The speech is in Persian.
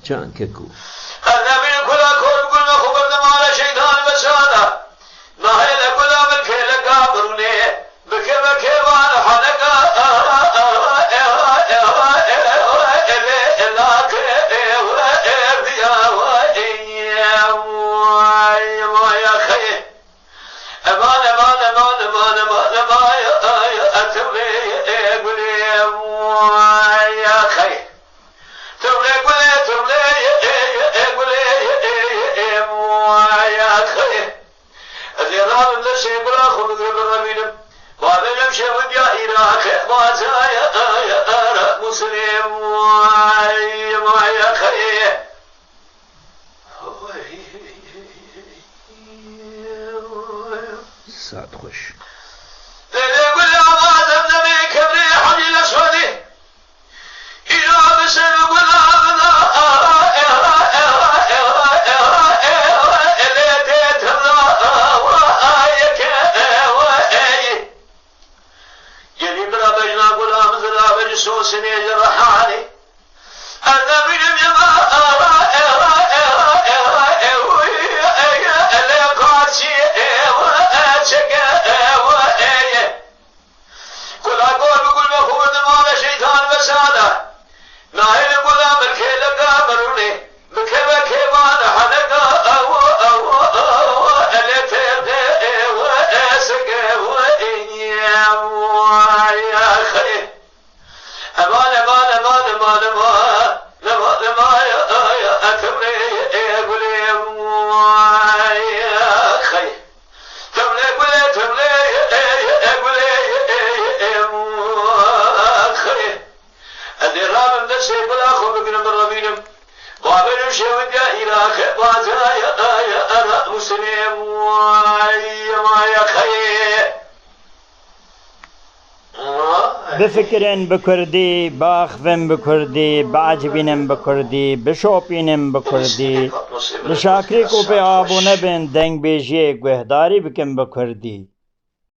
چند ککو النبي كلا كور قلنا خبرنا على شيطان بسانا نهيل قلا بالكيل قابروني بكي وانا حنقا ساعت خوش بفكرن بكردي باخفن بكردي بعجبينن بكردي بشوبينن بكردي لشاكريك و بآبونه بن دنگ بيجيك وهداري بكن بكردي